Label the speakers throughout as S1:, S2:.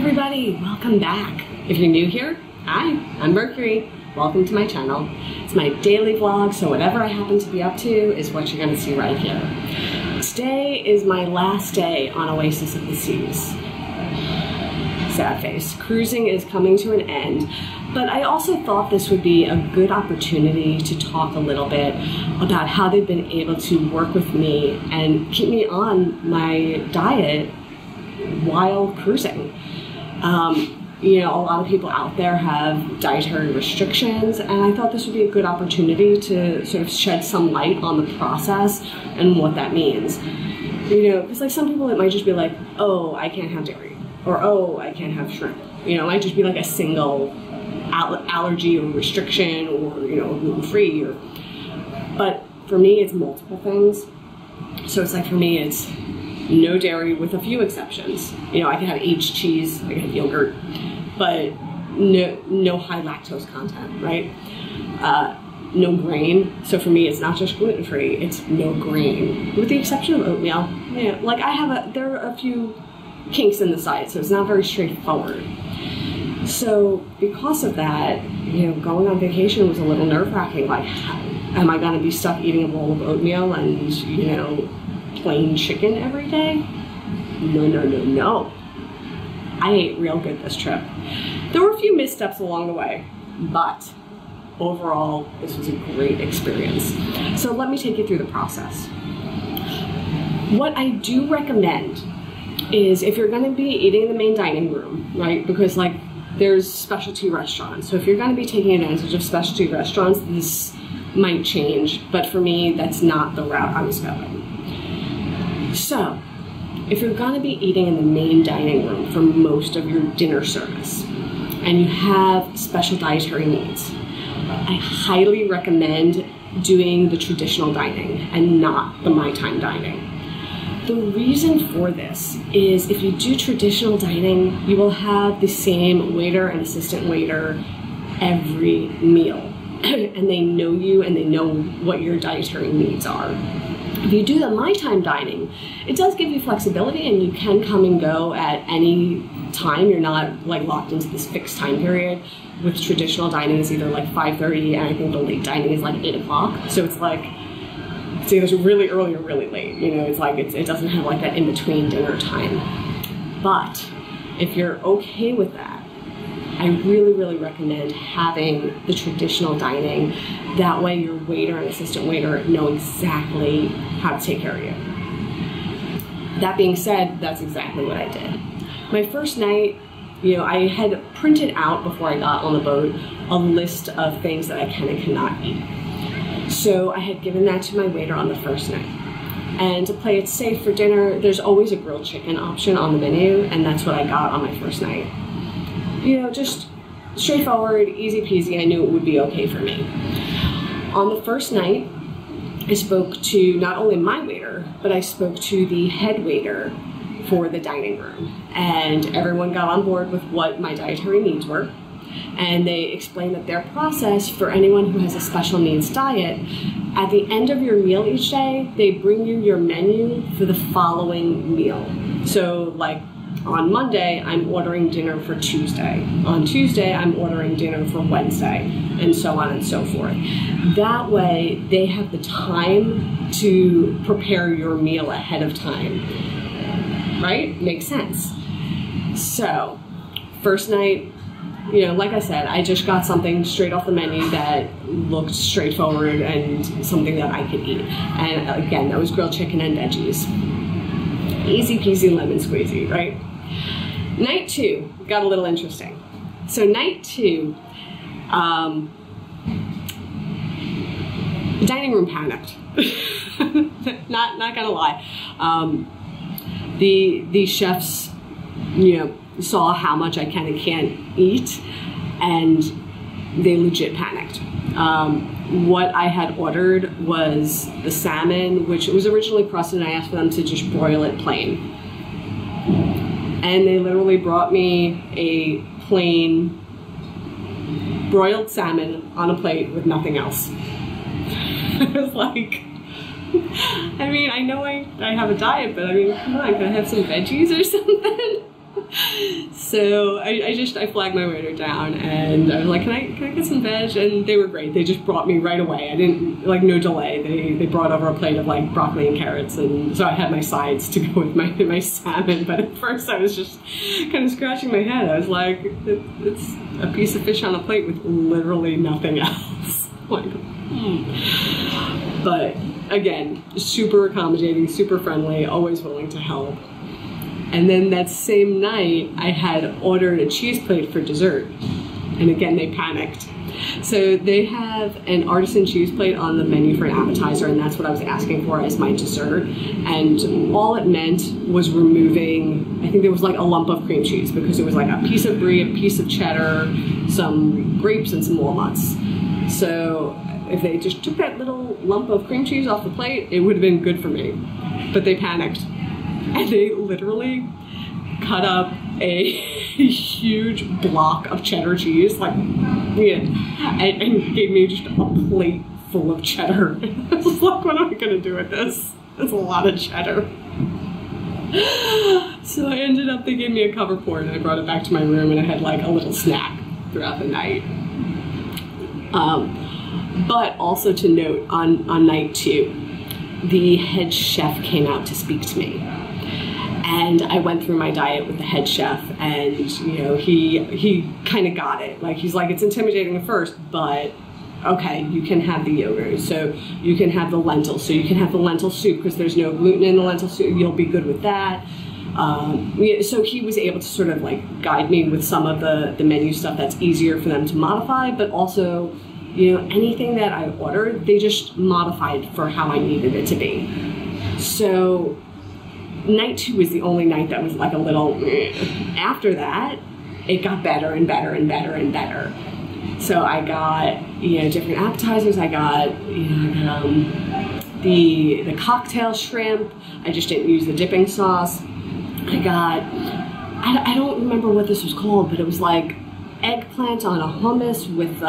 S1: everybody, welcome back. If you're new here, hi, I'm Mercury. Welcome to my channel. It's my daily vlog, so whatever I happen to be up to is what you're gonna see right here. Today is my last day on Oasis of the Seas. Sad face. Cruising is coming to an end, but I also thought this would be a good opportunity to talk a little bit about how they've been able to work with me and keep me on my diet while cruising. You know, a lot of people out there have dietary restrictions, and I thought this would be a good opportunity to sort of shed some light on the process and what that means. You know, because like some people it might just be like, oh, I can't have dairy, or oh, I can't have shrimp. You know, it might just be like a single allergy or restriction, or you know, gluten-free. But for me, it's multiple things. So it's like for me, it's no dairy with a few exceptions. You know, I can have aged cheese, I can have yogurt, but no high lactose content, right? No grain. So for me, it's not just gluten-free, it's no grain, with the exception of oatmeal. Yeah, like there are a few kinks in the side, so it's not very straightforward. So because of that, you know, going on vacation was a little nerve-wracking. Like, am I gonna be stuck eating a bowl of oatmeal and, you know, plain chicken every day? No, no, no, no. I ate real good this trip. There were a few missteps along the way, but overall, this was a great experience. So let me take you through the process. What I do recommend is if you're gonna be eating in the main dining room, right? Because like there's specialty restaurants. So if you're gonna be taking advantage of specialty restaurants, this might change, but for me, that's not the route I was going. So, if you're gonna be eating in the main dining room for most of your dinner service, and you have special dietary needs, I highly recommend doing the traditional dining and not the My Time dining. The reason for this is if you do traditional dining, you will have the same waiter and assistant waiter every meal. And they know you and they know what your dietary needs are. If you do the My Time dining, it does give you flexibility and you can come and go at any time. You're not like locked into this fixed time period. With traditional dining, it's either like 5:30 and I think the late dining is like 8 o'clock. So it's like, it's either really early or really late. You know, it's like, it doesn't have like that in-between dinner time. But if you're okay with that, I really, really recommend having the traditional dining. That way your waiter and assistant waiter know exactly how to take care of you. That being said, that's exactly what I did. My first night, you know, I had printed out before I got on the boat a list of things that I can and cannot eat. So I had given that to my waiter on the first night. And to play it safe for dinner, there's always a grilled chicken option on the menu, and that's what I got on my first night. You know, just straightforward, easy peasy. I knew it would be okay for me. On the first night, I spoke to not only my waiter, but I spoke to the head waiter for the dining room. And everyone got on board with what my dietary needs were. And they explained that their process for anyone who has a special needs diet, at the end of your meal each day, they bring you your menu for the following meal. So like, on Monday, I'm ordering dinner for Tuesday. On Tuesday, I'm ordering dinner for Wednesday, and so on and so forth. That way, they have the time to prepare your meal ahead of time. Right? Makes sense. So, first night, you know, like I said, I just got something straight off the menu that looked straightforward and something that I could eat. And again, that was grilled chicken and veggies. Easy peasy lemon squeezy, right? Night 2 got a little interesting. So night 2, the dining room panicked. not gonna lie. The chefs, you know, saw how much I can and can't eat, and they legit panicked. What I had ordered was the salmon, which was originally crusted, and I asked for them to just broil it plain. And they literally brought me a plain broiled salmon on a plate with nothing else. I was like, I mean, I know I have a diet, but I mean, come on, can I have some veggies or something? So I flagged my waiter down and I was like, can I get some veg? And they were great. They just brought me right away. I didn't, like, no delay. They brought over a plate of like broccoli and carrots, and so I had my sides to go with my salmon. But at first I was just kind of scratching my head. I was like, it's a piece of fish on a plate with literally nothing else. Like, But again, super accommodating, super friendly, always willing to help. And then that same night, I had ordered a cheese plate for dessert. And again, they panicked. So they have an artisan cheese plate on the menu for an appetizer, and that's what I was asking for as my dessert. And all it meant was removing, I think there was like a lump of cream cheese, because it was like a piece of brie, a piece of cheddar, some grapes, and some walnuts. So if they just took that little lump of cream cheese off the plate, it would have been good for me. But they panicked. And they literally cut up a huge block of cheddar cheese, like, yeah, and gave me just a plate full of cheddar. I was like, what am I gonna do with this? That's a lot of cheddar. So I ended up, they gave me a cover port, and I brought it back to my room, and I had like a little snack throughout the night. But also to note, on night 2, the head chef came out to speak to me. And I went through my diet with the head chef, and you know, he kind of got it. Like, he's like, it's intimidating at first, but okay, you can have the yogurt, so you can have the lentils, so you can have the lentil soup because there's no gluten in the lentil soup. You'll be good with that. So he was able to sort of like guide me with some of the menu stuff that's easier for them to modify, but also, you know, anything that I ordered, they just modified for how I needed it to be. So night 2 was the only night that was like a little, after that, it got better and better and better and better. So I got, you know, different appetizers. I got, you know, the cocktail shrimp. I just didn't use the dipping sauce. I got, I don't remember what this was called, but it was like eggplant on a hummus with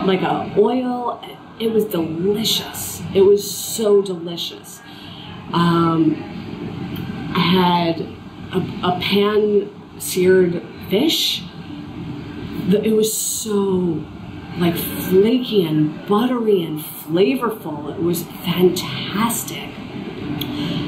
S1: like a oil. It was delicious. It was so delicious. I had a pan-seared fish. It was so like flaky and buttery and flavorful. It was fantastic.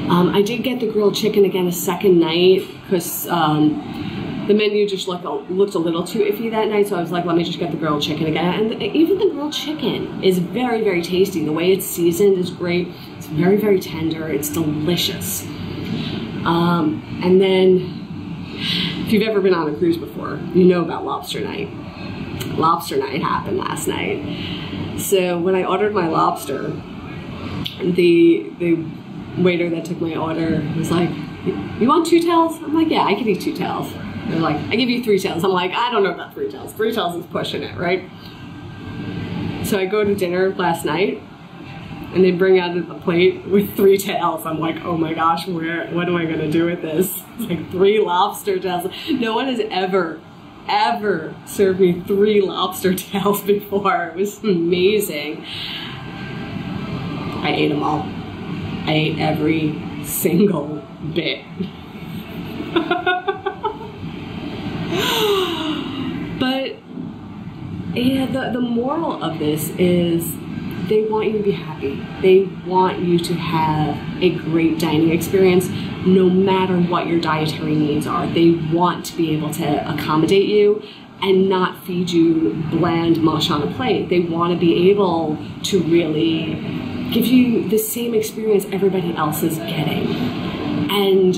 S1: I did get the grilled chicken again a second night because the menu just looked a little too iffy that night, so I was like, let me just get the grilled chicken again. And even the grilled chicken is very, very tasty. The way it's seasoned is great. It's very, very tender. It's delicious. And then, if you've ever been on a cruise before, you know about lobster night. Lobster night happened last night. So when I ordered my lobster, the waiter that took my order was like, you want 2 tails? I'm like, yeah, I can eat 2 tails. They're like, I give you 3 tails. I'm like, I don't know about 3 tails. 3 tails is pushing it, right? So I go to dinner last night, and they bring out a plate with 3 tails. I'm like, oh my gosh, what am I gonna do with this? It's like 3 lobster tails. No one has ever served me 3 lobster tails before. It was amazing. I ate them all. I ate every single bit. But yeah, the moral of this is they want you to be happy. They want you to have a great dining experience no matter what your dietary needs are. They want to be able to accommodate you and not feed you bland mush on a plate. They want to be able to really give you the same experience everybody else is getting. And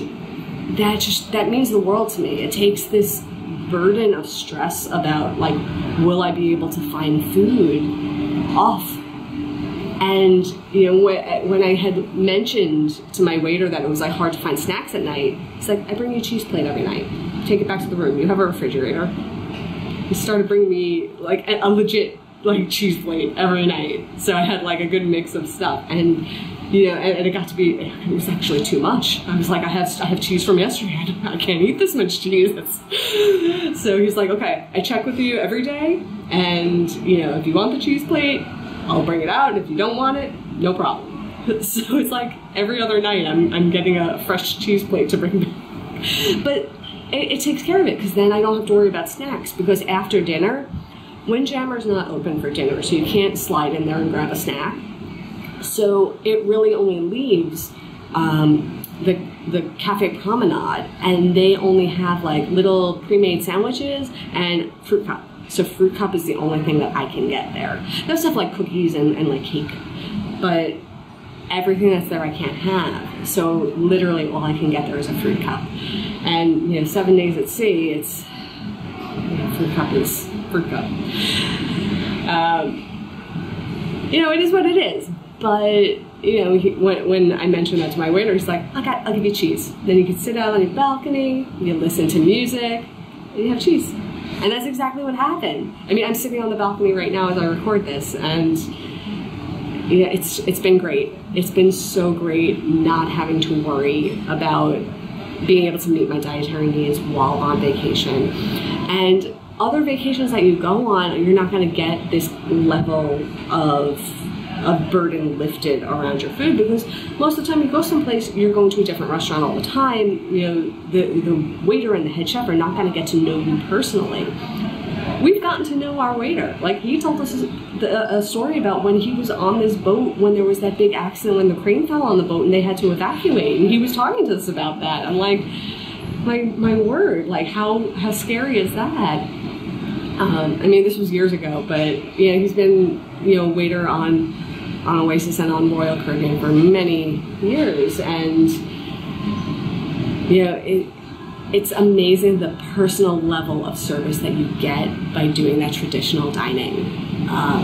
S1: that means the world to me. It takes this burden of stress about, like, will I be able to find food off? And, you know, when I had mentioned to my waiter that it was like hard to find snacks at night, it's like, I bring you a cheese plate every night. Take it back to the room. You have a refrigerator. He started bringing me like a legit like cheese plate every night. So I had like a good mix of stuff. And, you know, and it got to be, it was actually too much. I was like, I have cheese from yesterday. I can't eat this much cheese. So he's like, okay, I check with you every day. And, you know, if you want the cheese plate, I'll bring it out, and if you don't want it, no problem. So it's like every other night I'm getting a fresh cheese plate to bring back. But it takes care of it, because then I don't have to worry about snacks, because after dinner, Windjammer's not open for dinner, so you can't slide in there and grab a snack. So it really only leaves the Cafe Promenade, and they only have like little pre-made sandwiches and fruit cup. So fruit cup is the only thing that I can get there. They also have like cookies and like cake, but everything that's there I can't have. So literally all I can get there is a fruit cup. And 7 days at sea, it's fruit cup is fruit cup. It is what it is. But when I mentioned that to my waiter, he's like, I'll give you cheese. Then you can sit out on your balcony, you listen to music, and you have cheese. And that's exactly what happened. I mean, I'm sitting on the balcony right now as I record this, and it's been great. It's been so great not having to worry about being able to meet my dietary needs while on vacation. And other vacations that you go on, you're not going to get this level of burden lifted around your food, because most of the time you go someplace, you're going to a different restaurant all the time. The waiter and the head chef are not going to get to know you personally. We've gotten to know our waiter. Like, he told us a story about when he was on this boat when there was that big accident when the crane fell on the boat and they had to evacuate, and he was talking to us about that. I'm like, my word, like how scary is that? I mean, this was years ago, but he's been waiter on Oasis and on Royal Caribbean for many years, and it's amazing the personal level of service that you get by doing that traditional dining. I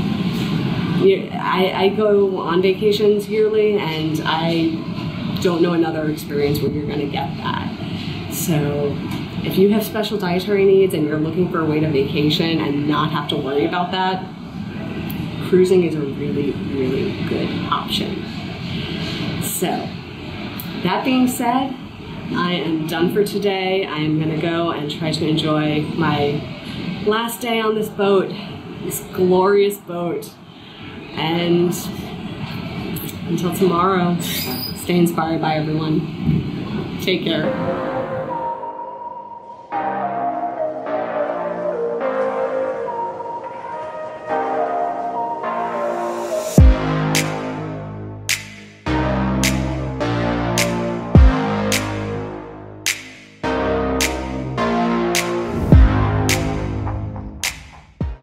S1: go on vacations yearly, and I don't know another experience where you're going to get that. So if you have special dietary needs and you're looking for a way to vacation and not have to worry about that, cruising is a really, really good option. So, that being said, I am done for today. I am going to go and try to enjoy my last day on this boat, this glorious boat. And until tomorrow, stay inspired by everyone. Take care.